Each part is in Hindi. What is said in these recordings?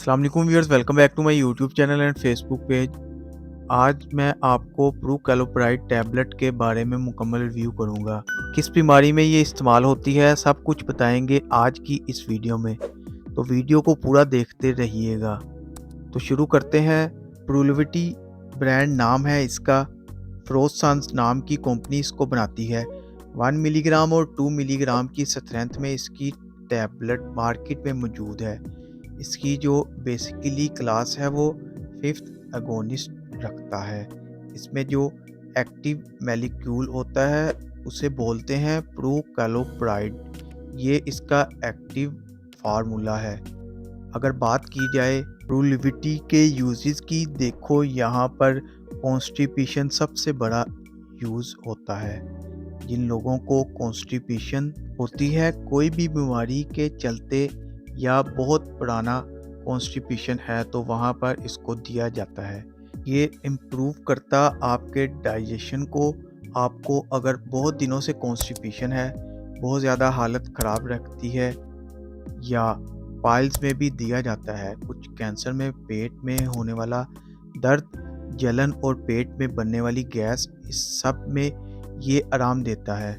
अस्सलाम वालेकुम viewers, welcome back to my YouTube channel and Facebook page. आज मैं आपको प्रूकैलोप्राइड टैबलेट के बारे में मुकम्मल रिव्यू करूंगा। किस बीमारी में ये इस्तेमाल होती है सब कुछ बताएंगे आज की इस वीडियो में, तो वीडियो को पूरा देखते रहिएगा। तो शुरू करते हैं। प्रूलिविटी ब्रांड नाम है इसका। फ्रोसांस नाम की कंपनी इसको बनाती है। 1 मिलीग्राम और 2 मिलीग्राम की स्ट्रेंथ में इसकी टैबलेट मार्केट में मौजूद है। इसकी जो बेसिकली क्लास है वो 5th एगोनिस्ट रखता है। इसमें जो एक्टिव मॉलिक्यूल होता है उसे बोलते हैं प्रूकैलोप्राइड। ये इसका एक्टिव फार्मूला है। अगर बात की जाए प्रूलिविटी के यूजेस की, देखो यहाँ पर कॉन्स्टिपेशन सबसे बड़ा यूज़ होता है। जिन लोगों को कॉन्स्टिपेशन होती है, कोई भी बीमारी के चलते या बहुत पुराना कॉन्स्टिपेशन है, तो वहाँ पर इसको दिया जाता है। ये इम्प्रूव करता आपके डाइजेशन को। आपको अगर बहुत दिनों से कॉन्स्टिपेशन है, बहुत ज़्यादा हालत ख़राब रखती है, या पाइल्स में भी दिया जाता है। कुछ कैंसर में पेट में होने वाला दर्द, जलन और पेट में बनने वाली गैस, इस सब में ये आराम देता है।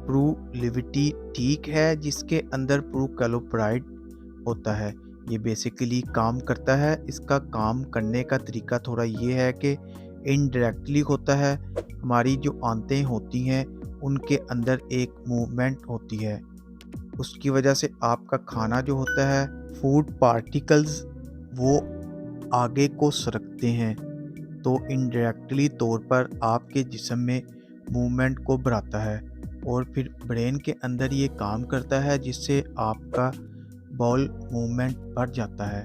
प्रूलिविटी ठीक है जिसके अंदर प्रूकैलोप्राइड होता है। ये बेसिकली काम करता है। इसका काम करने का तरीका थोड़ा ये है कि इनडायरेक्टली होता है। हमारी जो आंतें होती हैं उनके अंदर एक मूवमेंट होती है, उसकी वजह से आपका खाना जो होता है, फूड पार्टिकल्स, वो आगे को सरकते हैं। तो इनडायरेक्टली तौर पर आपके जिस्म में मूवमेंट को बढ़ाता है और फिर ब्रेन के अंदर ये काम करता है जिससे आपका बाउल मूवमेंट बढ़ जाता है।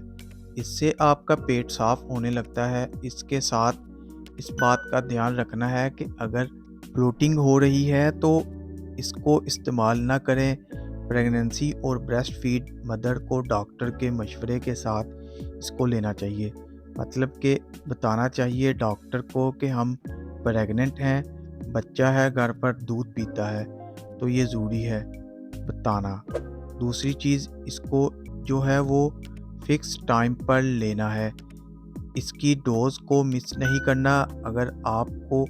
इससे आपका पेट साफ होने लगता है। इसके साथ इस बात का ध्यान रखना है कि अगर ब्लोटिंग हो रही है तो इसको इस्तेमाल ना करें। प्रेगनेंसी और ब्रेस्ट फीड मदर को डॉक्टर के मशवरे के साथ इसको लेना चाहिए। मतलब कि बताना चाहिए डॉक्टर को कि हम प्रेग्नेंट हैं, बच्चा है घर पर दूध पीता है, तो ये ज़रूरी है बताना। दूसरी चीज़, इसको जो है वो फिक्स टाइम पर लेना है। इसकी डोज को मिस नहीं करना। अगर आपको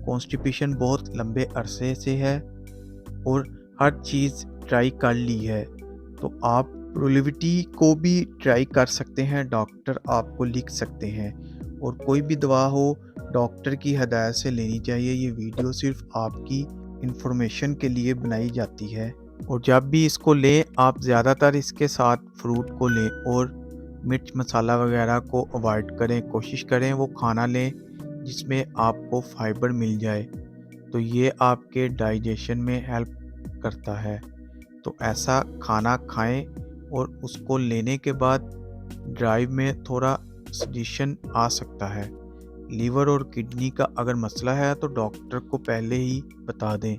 कॉन्स्टिपेशन बहुत लंबे अरसे से है और हर चीज़ ट्राई कर ली है, तो आप प्रूलिविटी को भी ट्राई कर सकते हैं। डॉक्टर आपको लिख सकते हैं, और कोई भी दवा हो डॉक्टर की हिदायत से लेनी चाहिए। ये वीडियो सिर्फ आपकी इंफॉर्मेशन के लिए बनाई जाती है। और जब भी इसको लें, आप ज़्यादातर इसके साथ फ्रूट को लें और मिर्च मसाला वगैरह को अवॉइड करें। कोशिश करें वो खाना लें जिसमें आपको फाइबर मिल जाए, तो ये आपके डाइजेशन में हेल्प करता है। तो ऐसा खाना खाएं, और उसको लेने के बाद ड्राइव में थोड़ा सजेशन आ सकता है। लीवर और किडनी का अगर मसला है तो डॉक्टर को पहले ही बता दें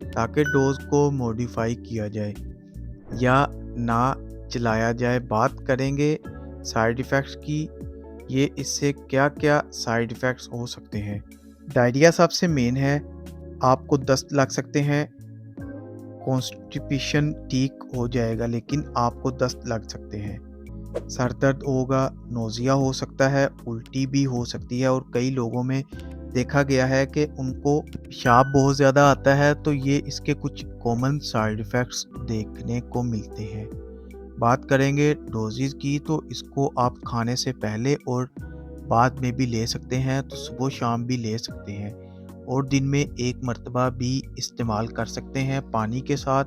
ताकि डोज को मॉडिफाई किया जाए या ना चलाया जाए। बात करेंगे साइड इफ़ेक्ट्स की। ये इससे क्या क्या साइड इफ़ेक्ट्स हो सकते हैं। डायरिया सबसे मेन है। आपको दस्त लग सकते हैं। कॉन्स्टिपेशन ठीक हो जाएगा लेकिन आपको दस्त लग सकते हैं। सर दर्द होगा, नोज़िया हो सकता है, उल्टी भी हो सकती है, और कई लोगों में देखा गया है कि उनको पेशाब बहुत ज़्यादा आता है। तो ये इसके कुछ कॉमन साइड इफ़ेक्ट्स देखने को मिलते हैं। बात करेंगे डोजेज़ की, तो इसको आप खाने से पहले और बाद में भी ले सकते हैं, तो सुबह शाम भी ले सकते हैं, और दिन में एक मरतबा भी इस्तेमाल कर सकते हैं। पानी के साथ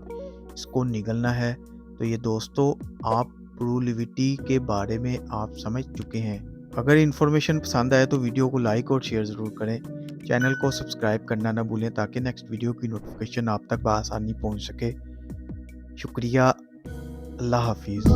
इसको निगलना है। तो ये दोस्तों, आप प्रूलिविटी के बारे में आप समझ चुके हैं। अगर इन्फॉर्मेशन पसंद आए तो वीडियो को लाइक और शेयर ज़रूर करें। चैनल को सब्सक्राइब करना ना भूलें ताकि नेक्स्ट वीडियो की नोटिफिकेशन आप तक बआसानी पहुंच सके। शुक्रिया। अल्लाह हाफिज़।